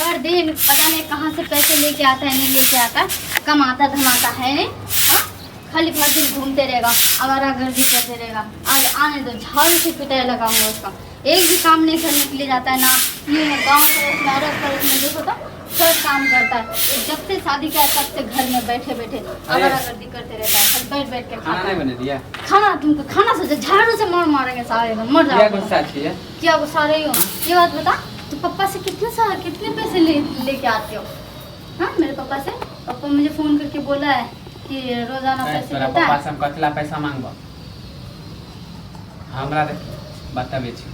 हर दिन पता नहीं कहाँ से पैसे लेके आता है, नहीं लेके आता, कमाता धमाता है नहीं। हाँ? खाली भर दिन घूमते रहेगा, आवारा गर्दी करते रहेगा। आगे आने दो, झाड़ू से पिटाई लगाऊंगा उसका। एक भी काम नहीं करने के लिए जाता है ना। ये गाँव पड़ोस में, अड़ोस पड़ोस में देखो तो सब काम करता है। जब से शादी किया तब से घर में बैठे बैठे आवारा गर्दी करते रहता है। सब बैठ बैठ के खाना नहीं बने दिया। खाना तुमको खाना से झाड़ू से मारेंगे सारे, मर क्या जाओगे। गुस्सा है? क्या गुस्सा रही हो? ये बात बता, तो पापा से कितने पैसे लेके आते हो? हाँ, मेरे पापा से। पापा मुझे फोन करके बोला है कि रोजाना पैसे तोरा देता पापा है। से हम कतला पैसा मांगबो? हमरा देख बताबे छी,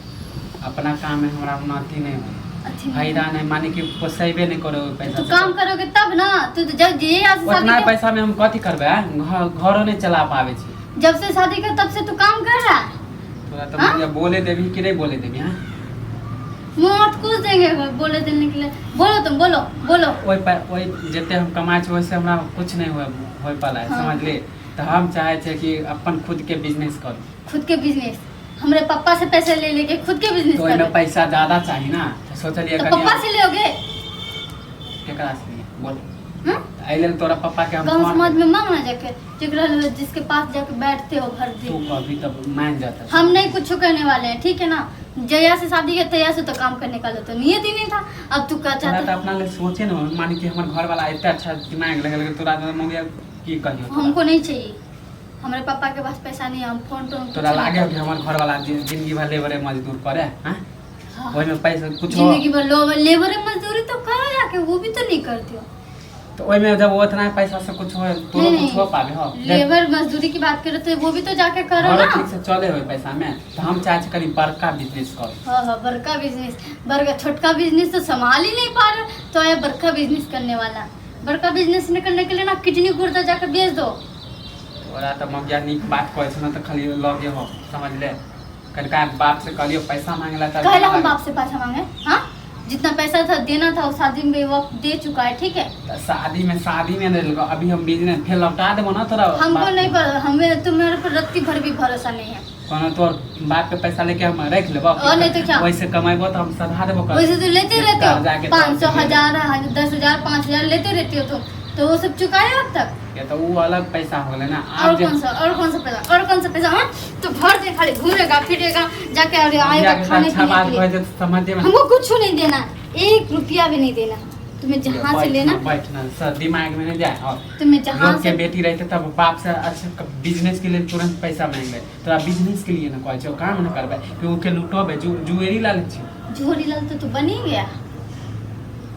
अपना काम में हमरा उन्नति नहीं हो, अच्छी फायदा नहीं, माने कि पोसेबे नहीं करो पैसा तो से। काम करोगे तब ना। तू तो जब ये आज से उतना शादी पैसा में हम कथी करबे? घरो नहीं चला पावे छी। जब से शादी कर तब से तू काम कर रहा है। तोरा तो हाँ? मुझे बोले देबी कि नहीं बोले देबी? हां, मौत कुछ देंगे बोले देने के लिए। बोलो तुम, बोलो बोलो। ओई जते हम कमाए छी वैसे हमरा कुछ नहीं होय पाला है। हाँ। समझ ले? तो हम चाहे छे कि अपन खुद के बिजनेस करूं। खुद के बिजनेस? हमरे पापा से पैसे ले लेके खुद के बिजनेस तो कर। इनमें पैसा ज्यादा चाहिए ना, तो सोचलिए तो कनी पापा से लोगे? केकरा से लिए? बोल। हाँ? आइले तोरा पापा के हम गाँव फोन समाज में मांगना जाके, जिसके पास जाके बैठते हो भर तू दिन। अभी तक मान जाता है। हम नहीं कुछ करने वाले हैं, ठीक है ना। जया से शादी के तैया से तो काम करने का तो नियत ही नहीं था। अब तू क्या तोरा चाहता तो है? अपना लिए सोचे ना, मान कि हमर घर वाला इतना अच्छा दिमाग लगल तोरा मौगे की कहियो? हमको नहीं चाहिए। हमारे पापा के पास पैसा नहीं है, हम फोन तो तोरा लागे कि हमर घर वाला जिंदगी भर लेबर मजदूर करे? हां, हाँ। ओइ में पैसा कुछ हो जिंदगी भर लेबर मजदूरी तो करो जाके, वो भी तो नहीं करते हो। तो ओइ में जब उतना पैसा से कुछ हो तो नहीं, कुछ हो पावे हो? लेबर मजदूरी की बात करो तो वो भी तो जाके करो घर ना। ठीक से चले हो पैसा में, तो हम चाहे छी करी बड़का बिजनेस कर। हाँ हाँ, बड़का बिजनेस। बड़का छोटका बिजनेस तो संभाल ही नहीं पा रहे, तो ये बड़का बिजनेस करने वाला। बड़का बिजनेस नहीं करने के लिए ना किडनी गुर्दा जाकर बेच दो। तोरा तो मौगिया नीक बात कहै छ ना, तो खाली लगे हो। समझ ले? कनका बाप से कहलियो पैसा मांगला त कहला हम बाप से पैसा मांगे? हाँ, जितना पैसा था देना था वो शादी में वो दे चुका है, ठीक है। शादी में नहीं लगा, अभी हम बिजनेस फिर लौटा देबो ना तोरा। हमको नहीं पता, हमें तुम्हारे पर रत्ती भर भी भरोसा नहीं है। कोनो तोर बाप के पैसा लेके हम रख लेबो, और नहीं तो क्या? वैसे कमाइबो तो हम सधा देबो। वैसे तो लेते रहते हो, जाके 500, 1000, 10,000, 5,000 लेते रहते हो तुम, तो वो सब चुकाए अब तक। ये तो वो अलग पैसा हो गले ना। और कौन सा पैसा? हाँ, तो भर दिन खाली घूमेगा फिरेगा जाके, अरे आएगा खाने अच्छा बात पीने कहे के लिए। तो समझ में हमको कुछ नहीं देना, 1 रुपया भी नहीं देना। तुम्हें जहाँ से लेना, बैठना सर दिमाग में नहीं जाए। और तुम्हें जहाँ लोग के से बेटी रहते तब बाप से अच्छा बिजनेस के लिए तुरंत पैसा मांग ले। तोरा बिजनेस के लिए ना कहै छौ, काम न करबे कि ओके लुटोबे, जुएरी लाल छी। जुआरी लाल तो बन ही गया।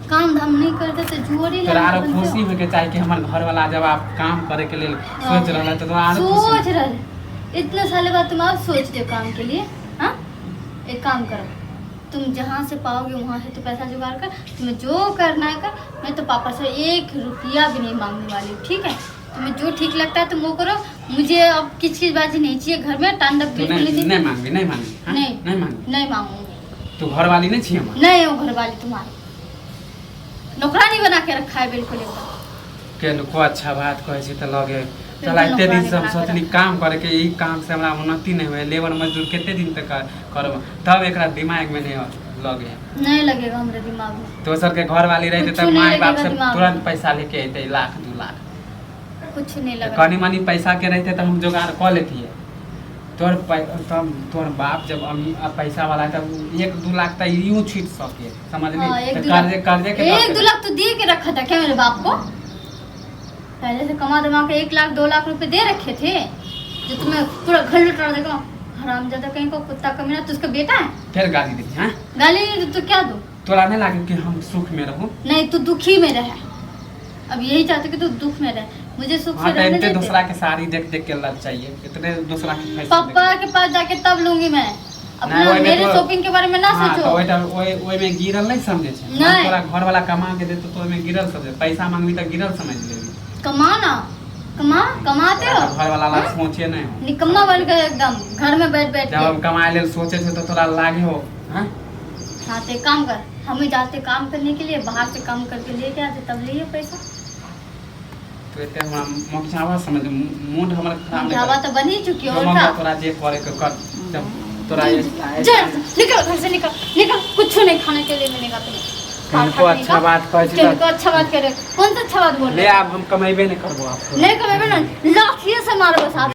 काम धाम नहीं करते तो जुआरी लाल तोरा आरो बनते हो। खुशी होके चाहे कि हमर घर वाला जब आप काम करे के लिए सोच रहला तो तोरा आरो खुशी। सोच रहे इतने साल बाद तुम आप सोच दो काम के लिए। हाँ, एक काम करो, तुम जहाँ से पाओगे वहाँ से तो पैसा जुगाड़ कर, तुम्हें जो करना है कर। मैं तो पापा से 1 रुपया भी नहीं मांगने वाली, ठीक है। तुम्हें जो ठीक लगता है तुम वो करो। मुझे अब किस बाजी नहीं चाहिए घर में, तांडव तू बिल्कुल नहीं नहीं मांगबी? नहीं मांगबी? हाँ? नहीं। नहीं मांगबी? नहीं मांगूंगी। तू घर वाली नहीं छी हमर? नहीं हो घर वाली तुम्हारी, नौकरानी बना के रखा है बिल्कुल एकदम। के को अच्छा बात कहै छी त लगे फिर चला तो एते दिन नौकरानी से हम बना के सोचली काम करे के, ई काम से हमरा उन्नति नहीं हुए। लेबर मजदूर केते दिन तक करब, तब एकरा दिमाग में नहीं लगे। नहीं लगेगा हमारे दिमाग में। दोसर के घर वाली रहते कुछ तब नहीं माई बाप लगेगा से दिमाग तुरंत में। पैसा लेके अइते 1,00,000 2,00,000। कुछ नहीं लगा। कनी मनी पैसा के रहते तो हम जुगाड़ कर लेती। तोर बाप जब पैसा वाला है तब 1-2 लाख तक यूं छीट सके। समझ हाँ, ली? 1-2 कर्जे के 1-2 लाख तो दे के रखा था क्या मेरे बाप को? पहले से कमा दमा के 1 लाख 2 लाख रुपए दे रखे थे, जो तुम्हें पूरा घर लुटा देगा। हरामजादा कहीं को, कुत्ता कमीना, तो उसका बेटा है। फिर गाली देती। हाँ, गाली नहीं दे तो क्या दो? तोरा नहीं लागे कि हम सुख में रहूं? नहीं, तू दुखी में रहे। अब यही चाहते कि तू दुख में रहे, मुझे सुख से हाँ, रहने इतने दे। दूसरा के साड़ी देख देख के लग चाहिए, इतने दूसरा के फैशन पापा के पास जाके तब लूंगी मैं। अपना नहीं, ओइ में मेरे तो- शॉपिंग के बारे में ना हाँ, सोचो। तो ओइ में गिरल नहीं समझे छे। नहीं। हम तोरा घर वाला कमा के देतो तो ओइ में गिरल समझे। पैसा मांगबी तो गिरल समझ लेबी। कमाना कमाते हो, घर वाला ला हाँ? सोचे नहीं हो। निकम्मा बन गए एकदम, घर में बैठ बैठ जब के। हम कमाए ले सोचे छे तो तोरा लागे हो। हां, हाँ, तो एक काम कर, हमें जाते काम करने के लिए, बाहर से काम करके लेके आते, तब लिए पैसा। तो एते हमरा मोक्षावा समझ मूड हमर खराब नहीं हवा कर। तो बन ही चुकी है, तो और मम्मी क्या? तोरा जे करे के कर। जब तोरा ये चल निकल घर से, निकल निकल, कुछ नहीं खाने के लिए मिलेगा तुम्हें। किनको अच्छा बात कहे छी किनको अच्छा बात करे, कौन सा अच्छा बात बोल ले आब हम कमेबे नहीं करबो आपको नहीं कमेबे ना, लाठिए से मारबो साथ।